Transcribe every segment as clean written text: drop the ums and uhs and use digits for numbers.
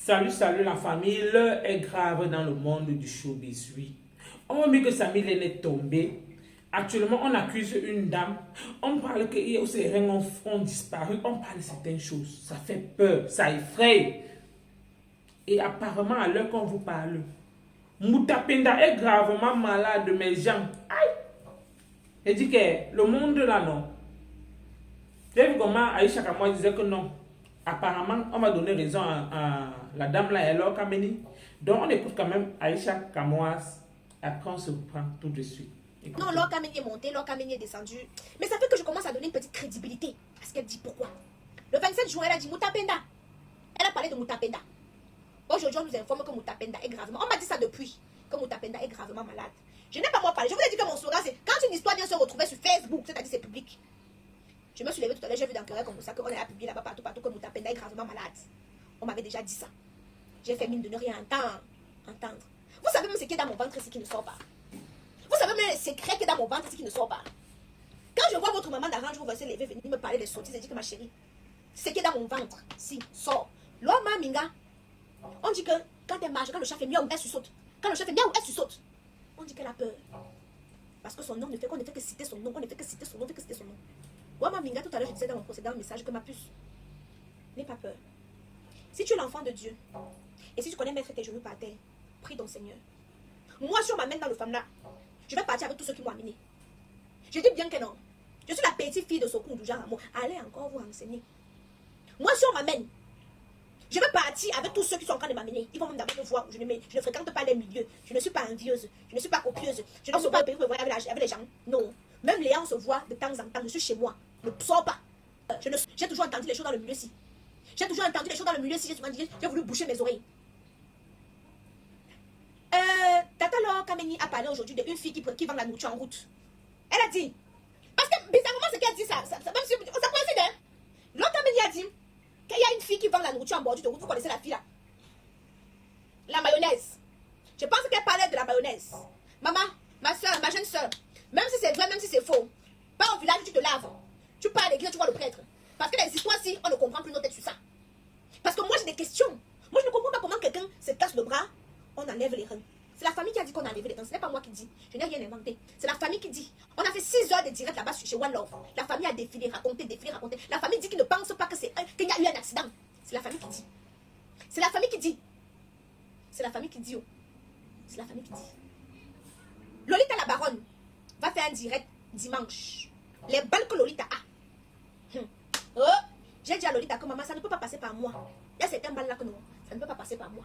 Salut la famille, l'heure est grave dans le monde du showbiz, oui. On m'a dit que Samy Lène est tombé. Actuellement, on accuse une dame. On parle que ses reins ont disparu. On parle de certaines choses. Ça fait peur, ça effraie. Et apparemment, à l'heure qu'on vous parle, Moutapenda est gravement malade, mes gens. Aïe! Je dis que le monde là, non. J'ai vu comment Aïcha Kamoa disait que non. Apparemment, on m'a donné raison à la dame là, elle Kameni. Donc, on écoute quand même Aïcha Kamoas. Après, on se prend tout de suite. Écoutez. Non, Laure Kameni est montée, Laure Kameni est descendue. Mais ça fait que je commence à donner une petite crédibilité à ce qu'elle dit. Pourquoi? Le 27 juin, elle a dit Moutapenda. Elle a parlé de Moutapenda. Aujourd'hui, on nous informe que Moutapenda est gravement. On m'a dit ça depuis, que Moutapenda est gravement malade. Je n'ai pas moi parlé. Je vous ai dit que mon slogan, c'est quand une histoire vient se retrouver sur Facebook, c'est-à-dire c'est public. Je me suis levée tout à l'heure, j'ai vu dans Querelle comme ça qu'on a publié là-bas partout que Moutapenda est gravement malade. On m'avait déjà dit ça. J'ai fait mine de ne rien entendre. Vous savez même ce qui est dans mon ventre, c'est qui ne sort pas. Vous savez même le secret qui est dans mon ventre, c'est qui ne sort pas. Quand je vois votre maman d'arrange, vous va se lever, venir me parler des sottises et dire que ma chérie, ce qui est dans mon ventre, si, sort. L'homme minga, on dit que quand elle marche, quand le chat fait miaou, elle saute. Quand le chat fait miaou, elle saute. On dit qu'elle a peur. Parce que son nom ne fait qu'on ne fait que citer son nom, on ne fait que citer son nom, on ne fait que citer son nom. Wama Minga, tout à l'heure, je disais dans mon précédent message que ma puce, n'aie pas peur. Si tu es l'enfant de Dieu, et si tu connais mettre tes genoux par terre, prie ton Seigneur. Moi, si on m'amène dans le femme là, je vais partir avec tous ceux qui m'ont amené. Je dis bien que non. Je suis la petite fille de Sokou Doujan Amour. Allez encore vous renseigner. Moi, si on m'amène, je vais partir avec tous ceux qui sont en train de m'amener. Ils vont même d'abord me voir. Je ne fréquente pas les milieux. Je ne suis pas envieuse. Je ne suis pas copieuse. Je ne suis pas payée pour voir avec les gens. Non. Même Léa, on se voit de temps en temps. Je suis chez moi. Ne sors pas. J'ai toujours entendu les choses dans le milieu-ci. J'ai toujours entendu les choses dans le milieu-ci. J'ai voulu boucher mes oreilles. Tata Laure Kameni a parlé aujourd'hui d'une fille qui vend la nourriture en route. Elle a dit. Parce que bizarrement, ce qu'elle dit, ça coïncide. Hein? Laure Kameni a dit qu'il y a une fille qui vend la nourriture en bordure de route. Vous connaissez la fille là? La mayonnaise. Je pense qu'elle parlait de la mayonnaise. Maman, ma soeur, ma jeune soeur, même si c'est vrai, même si c'est faux, pas au village, tu te laves. Tu pars à l'église, tu vois le prêtre. Parce que les histoires-ci, on ne comprend plus nos têtes sur ça. Parce que moi, j'ai des questions. Moi, je ne comprends pas comment quelqu'un se casse le bras, on enlève les reins. C'est la famille qui a dit qu'on a enlevé les reins. Ce n'est pas moi qui dis. Je n'ai rien inventé. C'est la famille qui dit. On a fait 6 heures de direct là-bas chez One Love. La famille a défilé, raconté. La famille dit qu'ils ne pensent pas qu'il y a eu un accident. C'est la famille qui dit. C'est la famille qui dit. C'est la famille qui dit. Oh. C'est la famille qui dit. Lolita la baronne va faire un direct dimanche. Les balles que Lolita a. Oh, j'ai dit à Lolita que maman, ça ne peut pas passer par moi. Il y a certains balles là que non, ça ne peut pas passer par moi.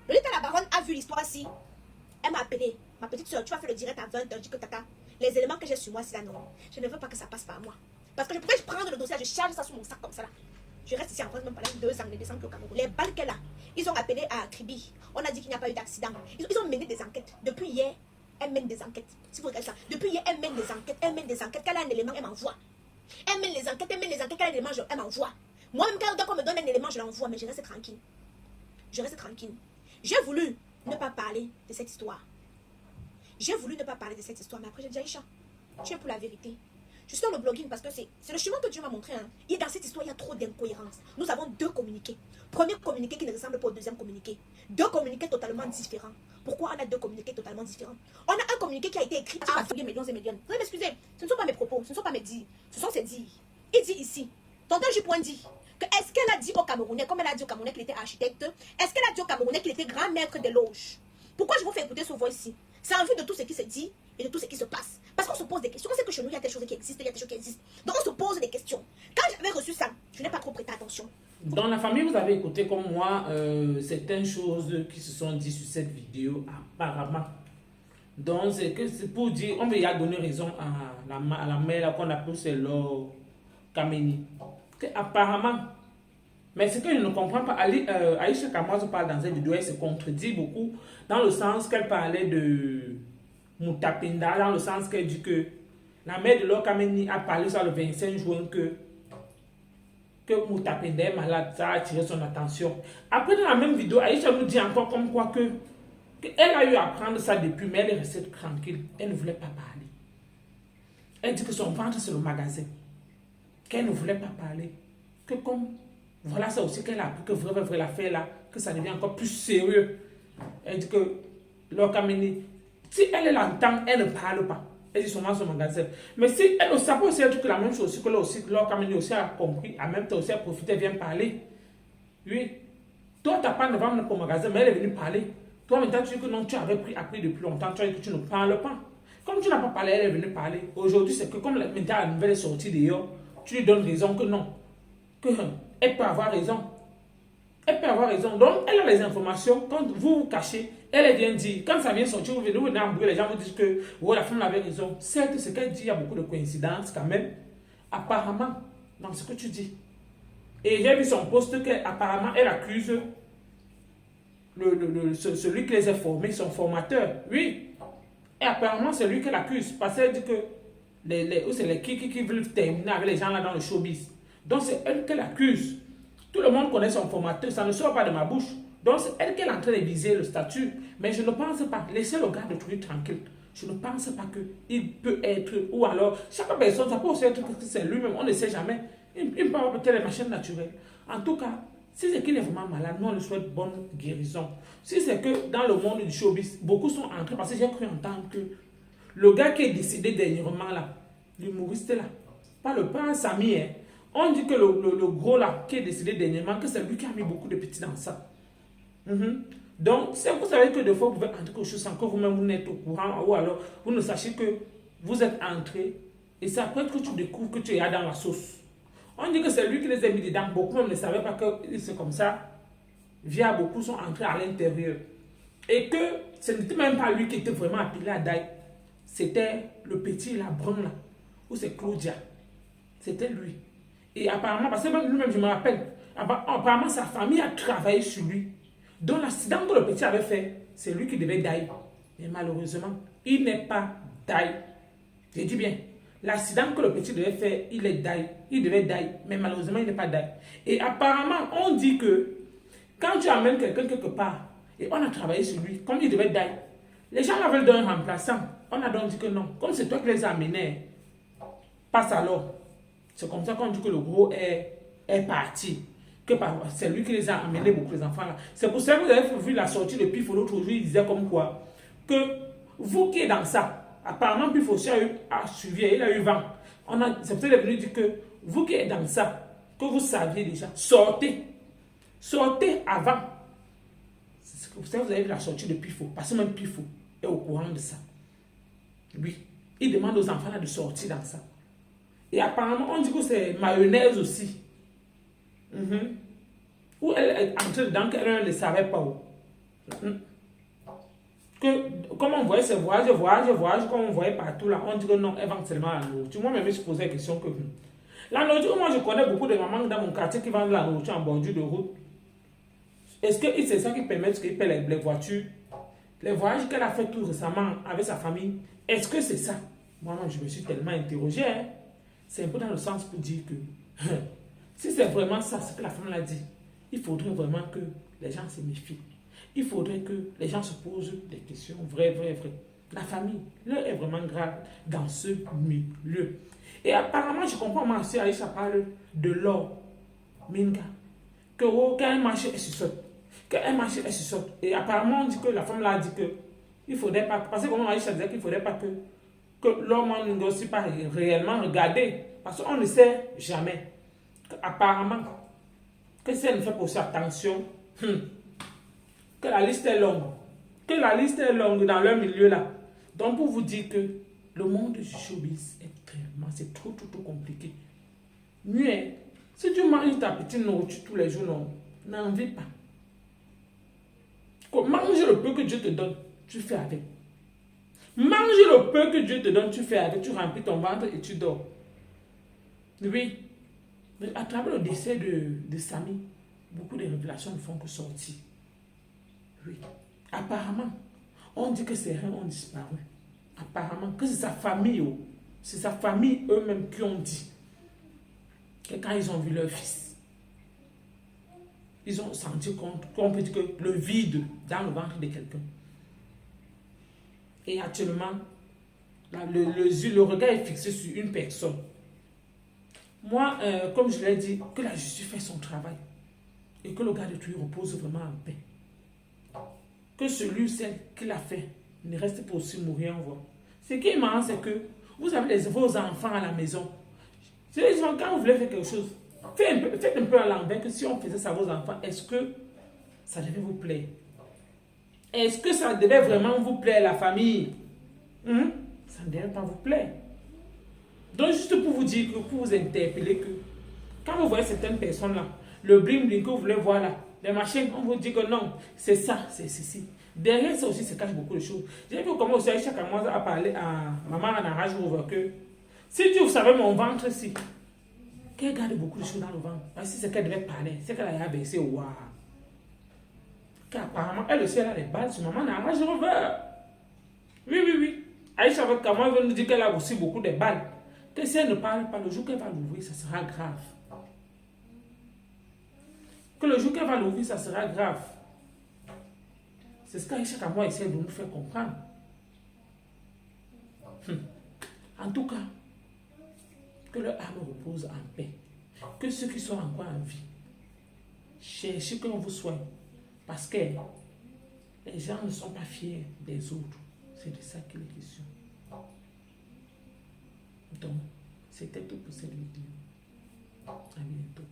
Lolita la baronne a vu l'histoire-ci. Elle m'a appelé. Ma petite soeur, tu vas faire le direct à 20h. Je dis que tata, les éléments que j'ai sur moi, c'est là, non. Je ne veux pas que ça passe par moi. Parce que je pourrais prendre le dossier, je charge ça sur mon sac comme ça là. Je reste ici en France même pendant 2 ans, les descentes au Cameroun. Les balles qu'elle a, ils ont appelé à Kribi. On a dit qu'il n'y a pas eu d'accident. Ils ont mené des enquêtes. Depuis hier, elle mène des enquêtes. Si vous regardez ça, depuis hier, elle mène des enquêtes. Elle mène des enquêtes. Qu'elle a un élément, elle m'envoie. Elle mène les enquêtes, Qu'elle a un élément, elle m'envoie. Moi-même, quand on me donne un élément, je l'envoie, mais je reste tranquille. Je reste tranquille. J'ai voulu ne pas parler de cette histoire. J'ai voulu ne pas parler de cette histoire, mais après j'ai dit Aïcha, tu es pour la vérité. Je suis dans le blogging parce que c'est le chemin que Dieu m'a montré. Hein. Et dans cette histoire, il y a trop d'incohérences. Nous avons 2 communiqués. Premier communiqué qui ne ressemble pas au deuxième communiqué. 2 communiqués totalement différents. Pourquoi on a 2 communiqués totalement différents? On a un communiqué qui a été écrit à millions et millions. Vous m'excusez, ce ne sont pas mes propos, ce ne sont pas mes dires. Ce sont ses dires. Il dit ici, tonton J. dit que est-ce qu'elle a dit au Camerounais, comme elle a dit au Camerounais qu'il était architecte, est-ce qu'elle a dit au Camerounais qu'il était grand maître des loges? Pourquoi je vous fais écouter ce voix-ci? C'est en vue de tout ce qui se dit et de tout ce qui se passe. Parce qu'on se pose des questions. On sait que chez nous, il y a des choses qui existent, il y a des choses qui existent. Donc on se pose des questions. Quand j'avais reçu ça, je n'ai pas trop prêté attention. Dans la famille, vous avez écouté comme moi certaines choses qui se sont dites sur cette vidéo, apparemment. Donc c'est pour dire, on veut y a donner raison à la mère qu'on appelle c'est Laure Kameni. Apparemment, mais ce que je ne comprends pas, Aïcha Kamoa parle dans cette vidéo, elle se contredit beaucoup dans le sens qu'elle parlait de Moutapenda, dans le sens qu'elle dit que la mère de Laure Kameni a parlé sur le 25 juin que Moutapenda est malade, ça a attiré son attention. Après, dans la même vidéo, Aïcha nous dit encore comme quoi qu'elle a eu à apprendre ça depuis, mais elle est restée tranquille, elle ne voulait pas parler. Elle dit que son ventre c'est le magasin, qu'elle ne voulait pas parler, que comme Voilà, c'est aussi qu'elle a appris que vrai l'affaire là, que ça devient encore plus sérieux. Elle dit que Laure Kameni, si elle l'entend, elle ne parle pas. Elle dit seulement son magasin. Mais si elle ça peut aussi être que la même chose aussi, que Laure Kameni aussi a compris, en même temps aussi a profité, elle vient parler. Oui. Toi, tu n'as pas de vendre ton magasin, mais elle est venue parler. Toi, maintenant, tu dis que non, tu avais appris depuis longtemps, tu as dit que tu ne parles pas. Comme tu n'as pas parlé, elle est venue parler. Aujourd'hui, c'est que comme maintenant la nouvelle est sortie dehors, tu lui donnes raison que non. Que elle peut avoir raison. Elle peut avoir raison. Donc, elle a les informations. Quand vous vous cachez, elle vient dire. Quand ça vient sortir, vous venez embrouiller, les gens vous disent que oh, la femme avait raison. Certes, ce qu'elle dit, il y a beaucoup de coïncidences quand même. Apparemment, dans ce que tu dis. Et j'ai vu son poste qu'apparemment, elle accuse celui qui les a formés, son formateur. Oui. Et apparemment, c'est lui qu'elle accuse. Parce qu'elle dit que c'est les qui veulent terminer avec les gens là dans le showbiz. Donc, c'est elle qu'elle accuse. Tout le monde connaît son formateur, ça ne sort pas de ma bouche. Donc, c'est elle qui est en train de viser le statut. Mais je ne pense pas, laissez le gars de trouver tranquille. Je ne pense pas qu'il peut être, ou alors, chaque personne, ça peut aussi être que c'est lui-même, on ne sait jamais. Il peut avoir peut-être les machines naturelles. En tout cas, si c'est qu'il est vraiment malade, nous on lui souhaite bonne guérison. Si c'est que dans le monde du showbiz, beaucoup sont entrés, parce que j'ai cru entendre que le gars qui est décédé dernièrement là, l'humoriste là, pas le père Samy, hein, on dit que le gros là, qui est décédé dernièrement, que c'est lui qui a mis beaucoup de petits dans ça. Donc, si vous savez que des fois vous pouvez entrer quelque chose sans que vous-même vous n'êtes au courant, ou alors vous ne sachez que vous êtes entré, et c'est après que tu découvres que tu es dans la sauce. On dit que c'est lui qui les a mis dedans. Beaucoup même ne savaient pas que c'est comme ça. Via beaucoup sont entrés à l'intérieur. Et que ce n'était même pas lui qui était vraiment appelé à Daï. C'était le petit, la brun là. Ou c'est Claudia. C'était lui. Et apparemment, parce que même lui-même, je me rappelle, apparemment sa famille a travaillé sur lui. Donc l'accident que le petit avait fait, c'est lui qui devait Daï. Mais malheureusement, il n'est pas Daï. Je dis bien. L'accident que le petit devait faire, il est die. Il devait die. Mais malheureusement, il n'est pas die. Et apparemment, on dit que quand tu amènes quelqu'un quelque part, et on a travaillé sur lui, comme il devait die, les gens veulent donner un remplaçant. On a donc dit que non. Comme c'est toi qui les as amenés, passe alors. C'est comme ça qu'on dit que le gros est parti. Que c'est lui qui les a amenés, beaucoup les enfants là. C'est pour ça que vous avez vu la sortie de Pif l'autre jour, il disait comme quoi, que vous qui êtes dans ça, apparemment, Pif aussi a suivi, il a eu vent. C'est peut-être venu dire que vous qui êtes dans ça, que vous saviez déjà, sortez. Sortez avant. C'est pour ça que vous avez vu la sortie de Pifo. Parce que même Pifo est au courant de ça. Oui. Il demande aux enfants là de sortir dans ça. Et apparemment, on dit que c'est mayonnaise aussi. Où elle est entrée dedans, qu'elle ne le savait pas où. Comme on voyait ces voyages, comme on voyait partout là, on dit que non, elle vend seulement la nourriture. Moi-même, je me suis posé la question que la nourriture, moi je connais beaucoup de mamans dans mon quartier qui vendent la nourriture en bordure de route. Est-ce que c'est ça qui permet qu'ils paient les voitures? Les voyages qu'elle a fait tout récemment avec sa famille, est-ce que c'est ça? Moi-même, je me suis tellement interrogé. Hein? C'est un peu dans le sens pour dire que si c'est vraiment ça, ce que la femme l'a dit, il faudrait vraiment que les gens se méfient. Il faudrait que les gens se posent des questions vraies. La famille, là, est vraiment grave dans ce milieu. Et apparemment, je comprends, moi aussi, Aïcha parle de l'or, Minga. Que quand elle marche, elle se saute. Quand elle marche, elle se saute. Et apparemment, on dit que la femme là a dit que il ne faudrait pas, parce que comme Aïcha disait qu'il ne faudrait pas que l'homme ne doit aussi pas réellement regarder. Parce qu'on ne sait jamais. Apparemment, que si elle ne fait pas aussi attention, que la liste est longue. Que la liste est longue dans leur milieu là. Donc pour vous dire que le monde du showbiz est vraiment, c'est trop compliqué. Mieux, si tu manges ta petite nourriture tous les jours, non, n'en vis pas. Mange le peu que Dieu te donne, tu fais avec. Mange le peu que Dieu te donne, tu fais avec. Tu remplis ton ventre et tu dors. Oui. Mais à travers le décès de Samy, beaucoup de révélations ne font que sortir. Oui. Apparemment, on dit que ses reins ont disparu. Apparemment, que c'est sa famille. C'est sa famille eux-mêmes qui ont dit que quand ils ont vu leur fils, ils ont senti qu'on peut dire que le vide dans le ventre de quelqu'un. Et actuellement, le regard est fixé sur une personne. Moi, comme je l'ai dit, que la justice fait son travail. et que le gars de Tuy repose vraiment en paix. Que celui, celle qui l'a fait, ne reste pas aussi mourir en voie. Ce qui est marrant, c'est que vous avez vos enfants à la maison. Quand vous voulez faire quelque chose, faites un peu à l'envers que si on faisait ça à vos enfants, est-ce que ça devait vous plaire? Est-ce que ça devait vraiment vous plaire, la famille? Ça ne devait pas vous plaire. Donc, juste pour vous dire, pour vous interpeller que quand vous voyez certaines personnes-là, le bling-bling que vous voulez voir là, les machines, on vous dit que non, c'est ça, c'est ceci. Derrière ça aussi se cache beaucoup de choses. J'ai vu comment aussi Aïcha commence à parler à maman en arrache over que si Dieu savait mon ventre ici, qu'elle garde beaucoup de choses dans le ventre. Parce que c'est ce qu'elle devait parler, c'est qu'elle a baissé, waouh. Qu'apparemment, elle aussi, elle a les balles sur maman en arrache over. Oui. Aïcha avec comment elle veut nous dire qu'elle a aussi beaucoup de balles. Que si elle ne parle pas, le jour qu'elle va l'ouvrir, ça sera grave. Que le jour qu'elle va l'ouvrir, ça sera grave. C'est ce qu'Aïcha Kamwa essaie de nous faire comprendre. En tout cas, que leur âme repose en paix. Que ceux qui sont encore en vie, cherchez qu'on vous soigne. Parce que les gens ne sont pas fiers des autres. C'est de ça qu'il est question. Donc, c'était tout pour cette vidéo. À bientôt.